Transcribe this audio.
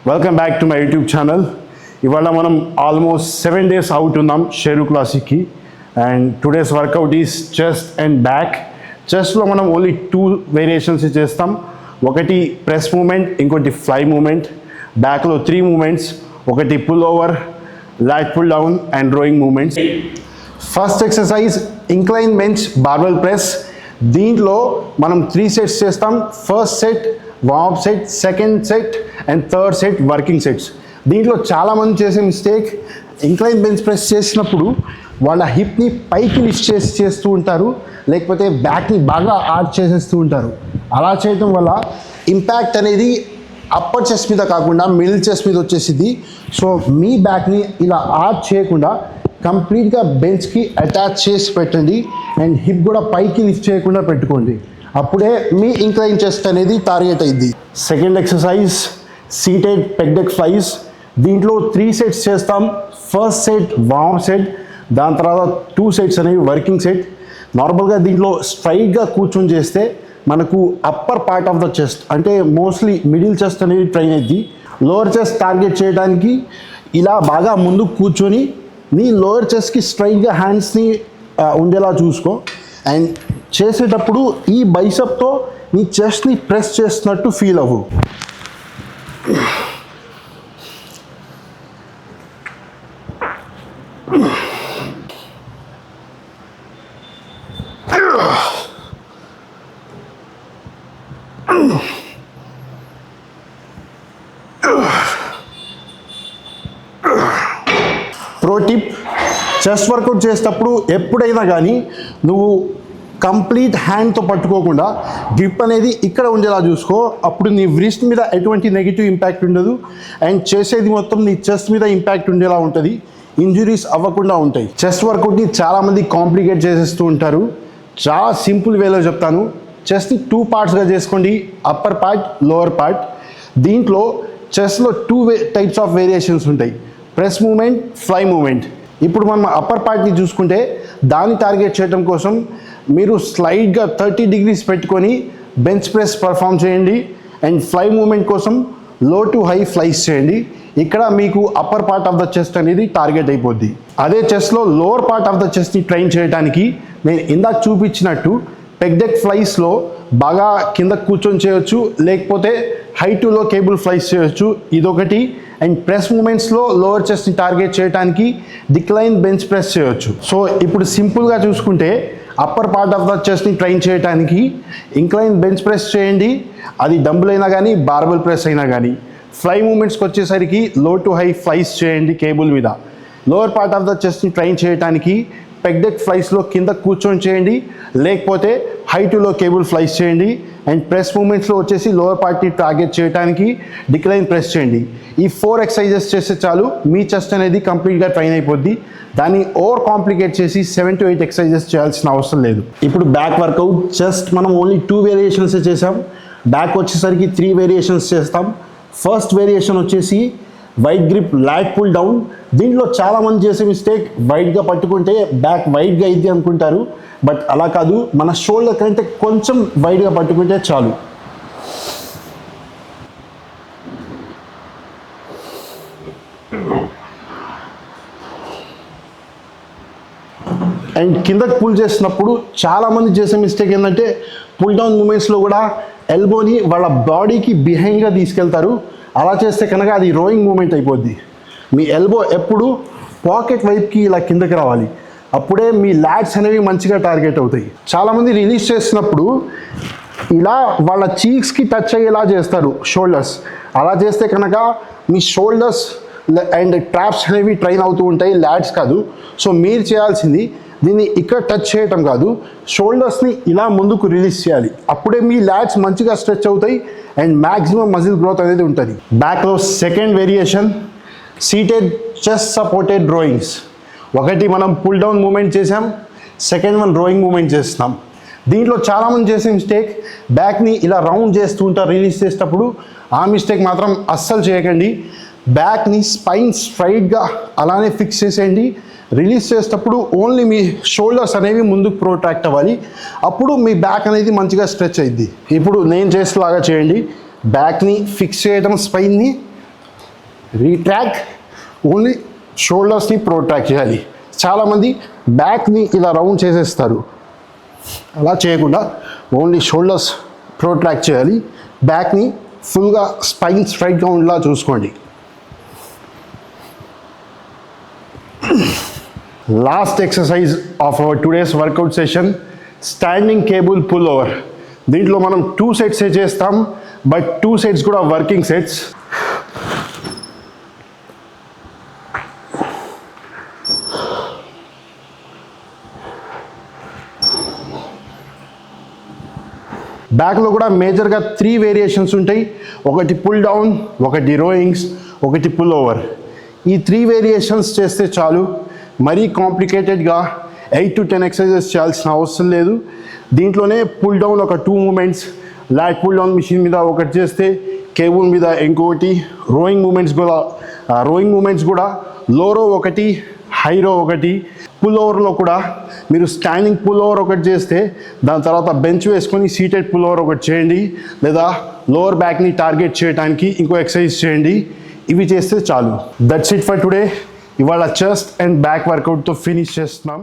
Welcome back to my YouTube channel. ఇవాళ మనం almost 7 days out ఉన్నాం షేరు క్లాసిక్కి. And today's workout is chest and back. చెస్ట్లో మనం ఓన్లీ 2 వేరియేషన్స్ చేస్తాం. ఒకటి ప్రెస్ మూమెంట్, ఇంకోటి ఫ్లై మూమెంట్. బ్యాక్లో 3 మూమెంట్స్, ఒకటి pull over, lat pull down and rowing movements. First exercise incline bench barbell press. దీంట్లో మనం 3 sets చేస్తాం. First set warm set, second set and third set working sets. దీంట్లో చాలామంది చేసే mistake, incline bench press చేసినప్పుడు వాళ్ళ హిప్ని పైకి లిఫ్ట్ చేస్తూ ఉంటారు, లేకపోతే బ్యాక్ని బాగా ఆర్చ్ చేసేస్తూ ఉంటారు. అలా చేయడం వల్ల ఇంపాక్ట్ అనేది అప్పర్ చెస్ట్ మీద కాకుండా మిడిల్ చెస్ట్ మీద వచ్చేసింది. సో మీ బ్యాక్ని ఇలా ఆర్చ్ చేయకుండా కంప్లీట్గా బెంచ్కి అటాచ్ చేసి పెట్టండి అండ్ హిప్ కూడా పైకి లిఫ్ట్ చేయకుండా పెట్టుకోండి. అప్పుడే మీ ఇంక్లైన్ చెస్ట్ అనేది టార్గెట్ అయింది. Second exercise seated peg deck flies. దీంట్లో 3 sets చేస్తాం. ఫస్ట్ సెట్ వార్మ్ సెట్, దాని తర్వాత 2 sets అనేవి వర్కింగ్ సెట్. నార్మల్గా దీంట్లో స్ట్రైట్గా కూర్చొని చేస్తే మనకు upper part of the chest అంటే మోస్ట్లీ మిడిల్ చెస్ట్ అనేది ట్రైన్ అయింది. లోవర్ చెస్ట్ టార్గెట్ చేయడానికి ఇలా బాగా ముందు కూర్చొని నీ లోవర్ చెస్ట్కి స్ట్రైట్గా హ్యాండ్స్ని ఉండేలా చూసుకో. అండ్ చేసేటప్పుడు ఈ బైసెప్తో నీ చెస్ట్ని ప్రెస్ చేస్తున్నట్టు ఫీల్ అవ్వు. ప్రో టిప్, చెస్ట్ వర్కౌట్ చేసేటప్పుడు ఎప్పుడైనా కానీ నువ్వు కంప్లీట్ హ్యాండ్తో పట్టుకోకుండా గ్రిప్ అనేది ఇక్కడ ఉండేలా చూసుకో. అప్పుడు నీ వ్రిస్ట్ మీద ఎటువంటి నెగిటివ్ ఇంపాక్ట్ ఉండదు అండ్ చేసేది మొత్తం నీ చెస్ట్ మీద ఇంపాక్ట్ ఉండేలా ఉంటుంది. ఇంజురీస్ అవ్వకుండా ఉంటాయి. చెస్ట్ వర్కౌట్ని చాలామంది కాంప్లికేట్ చేసేస్తూ ఉంటారు. చాలా సింపుల్ వేలో చెప్తాను. చెస్ట్ని 2 partsగా చేసుకోండి, అప్పర్ పార్ట్, లోవర్ పార్ట్. దీంట్లో చెస్ట్లో 2 types ఆఫ్ వేరియేషన్స్ ఉంటాయి, ప్రెస్ మూమెంట్, ఫ్లై మూమెంట్. ఇప్పుడు మనం అప్పర్ పార్ట్ని చూసుకుంటే దాన్ని టార్గెట్ చేయడం కోసం మీరు స్లైడ్గా 30 degrees పెట్టుకొని బెంచ్ ప్రెస్ పర్ఫామ్ చేయండి అండ్ ఫ్లై మూమెంట్ కోసం లో టు హై ఫ్లైస్ చేయండి. ఇక్కడ మీకు upper part of the chest అనేది టార్గెట్ అయిపోద్ది. అదే చెస్ట్లో లోవర్ పార్ట్ ఆఫ్ ద చెస్ట్ని ట్రైన్ చేయడానికి నేను ఇందాక చూపించినట్టు పెగ్ డెక్ ఫ్లైస్లో బాగా కింద కూర్చొని చేయొచ్చు, లేకపోతే high to low cable flies చేయొచ్చు, ఇదొకటి. అండ్ ప్రెస్ మూమెంట్స్లో లోవర్ చెస్ట్ని టార్గెట్ చేయడానికి డిక్లైన్ బెంచ్ ప్రెస్ చేయొచ్చు. సో ఇప్పుడు సింపుల్గా చూసుకుంటే అప్పర్ పార్ట్ ఆఫ్ ద చెస్ట్ని ట్రైన్ చేయడానికి ఇంక్లైన్ బెంచ్ ప్రెస్ చేయండి, అది డంబుల్ అయినా కానీ బార్బెల్ ప్రెస్ అయినా కానీ. ఫ్లై మూమెంట్స్కి వచ్చేసరికి లో టు హై ఫ్లైస్ చేయండి కేబుల్ మీద. లోవర్ పార్ట్ ఆఫ్ ద చెస్ట్ని ట్రైన్ చేయడానికి పెగ్ డెక్ ఫ్లైస్లో కింద కూర్చొని చేయండి, లేకపోతే high to low cable flies చేయండి. అండ్ ప్రెస్ మూమెంట్స్లో వచ్చేసి లోవర్ పార్ట్ని టార్గెట్ చేయడానికి డిక్లైన్ ప్రెస్ చేయండి. ఈ 4 exercises చేస్తే చాలు, మీ చెస్ట్ అనేది కంప్లీట్గా ట్రైన్ అయిపోద్ది. దాన్ని ఓవర్ కాంప్లికేట్ చేసి 7 to 8 exercises చేయాల్సిన అవసరం లేదు. ఇప్పుడు బ్యాక్ వర్కౌట్. చెస్ట్ మనం ఓన్లీ 2 variations చేసాం. బ్యాక్ వచ్చేసరికి 3 variations చేస్తాం. ఫస్ట్ వేరియేషన్ వచ్చేసి wide grip lat pull down. దీంట్లో చాలామంది చేసే మిస్టేక్, వైడ్గా పట్టుకుంటే బ్యాక్ వైడ్గా అయింది అనుకుంటారు. బట్ అలా కాదు, మన షోల్డర్ కంటే కొంచెం వైడ్గా పట్టుకుంటే చాలు. అండ్ కిందకి పుల్ చేసినప్పుడు చాలామంది చేసే మిస్టేక్ ఏంటంటే పుల్ డౌన్ మూమెంట్స్లో కూడా ఎల్బోని వాళ్ళ బాడీకి బిహైండ్గా తీసుకెళ్తారు. అలా చేస్తే కనుక అది రోయింగ్ మూమెంట్ అయిపోద్ది. మీ ఎల్బో ఎప్పుడు పాకెట్ వైపుకి ఇలా కిందకి రావాలి, అప్పుడే మీ లాట్స్ అనేవి మంచిగా టార్గెట్ అవుతాయి. చాలామంది రిలీజ్ చేసినప్పుడు ఇలా వాళ్ళ చీక్స్కి టచ్ అయ్యేలా చేస్తారు షోల్డర్స్. అలా చేస్తే కనుక మీ షోల్డర్స్ అండ్ ట్రాప్స్ అనేవి ట్రైన్ అవుతూ ఉంటాయి, లాట్స్ కాదు. సో మీరు చేయాల్సింది దీన్ని ఇక్కడ టచ్ చేయటం కాదు, షోల్డర్స్ని ఇలా ముందుకు రిలీజ్ చేయాలి. అప్పుడే మీ లాట్స్ మంచిగా స్ట్రెచ్ అవుతాయి అండ్ మ్యాక్సిమం మజిల్ గ్రోత్ అనేది ఉంటుంది. బ్యాక్లో second variation seated chest supported rowings. ఒకటి మనం పుల్ డౌన్ మూమెంట్ చేసాం, సెకండ్ వన్ రోయింగ్ మూమెంట్ చేస్తున్నాం. దీంట్లో చాలామంది చేసే మిస్టేక్, బ్యాక్ని ఇలా రౌండ్ చేస్తూ ఉంటారు రిలీజ్ చేసేటప్పుడు. ఆ మిస్టేక్ మాత్రం అస్సలు చేయకండి. బ్యాక్ని స్పైన్ స్ట్రైట్గా అలానే ఫిక్స్ చేసేయండి. రిలీజ్ చేసేటప్పుడు ఓన్లీ మీ షోల్డర్స్ అనేవి ముందుకు ప్రొట్రాక్ట్ అవ్వాలి, అప్పుడు మీ బ్యాక్ అనేది మంచిగా స్ట్రెచ్ అయ్యిద్ది. ఇప్పుడు నేను చేసేలాగా చేయండి. బ్యాక్ని ఫిక్స్ చేయడం స్పైన్ని, రీట్రాక్ట్, ఓన్లీ షోల్డర్స్ని ప్రోట్రాక్ట్ చేయాలి. చాలామంది బ్యాక్ని ఇలా రౌండ్ చేసేస్తారు, అలా చేయకుండా ఓన్లీ షోల్డర్స్ ప్రోట్రాక్ట్ చేయాలి. బ్యాక్ని ఫుల్గా స్పైన్ స్ట్రైట్గా ఉండేలా చూసుకోండి. Last exercise of our today's workout session, standing cable pull over. దీంట్లో మనం 2 సెట్స్ చేస్తాం, బట్ 2 సెట్స్ కూడా వర్కింగ్ సెట్స్. బ్యాక్లో కూడా మేజర్గా 3 వేరియేషన్స్ ఉంటాయి. ఒకటి పుల్ డౌన్, ఒకటి రోయింగ్స్, ఒకటి పుల్ ఓవర్. ఈ 3 వేరియేషన్స్ చేస్తే చాలు. మరీ కాంప్లికేటెడ్గా 8 to 10 ఎక్సర్సైజెస్ చేయాల్సిన అవసరం లేదు. దీంట్లోనే పుల్ డౌన్ ఒక 2 moments, lat pull down machine మీద ఒకటి చేస్తే కేబుల్ మీద ఇంకొకటి, రోయింగ్ మూమెంట్స్ కూడా లోరో ఒకటి, హైరో ఒకటి. పుల్ ఓవర్లో కూడా మీరు స్టాండింగ్ పుల్ ఓవర్ ఒకటి చేస్తే దాని తర్వాత బెంచ్ వేసుకొని సీటెడ్ పుల్ ఓవర్ ఒకటి చేయండి, లేదా లోవర్ బ్యాక్ని టార్గెట్ చేయడానికి ఇంకో ఎక్సర్సైజ్ చేయండి. ఇవి చేస్తే చాలు. That's it for today. ఇవాళ చెస్ట్ అండ్ బ్యాక్ వర్కౌట్తో ఫినిష్ చేస్తున్నాం.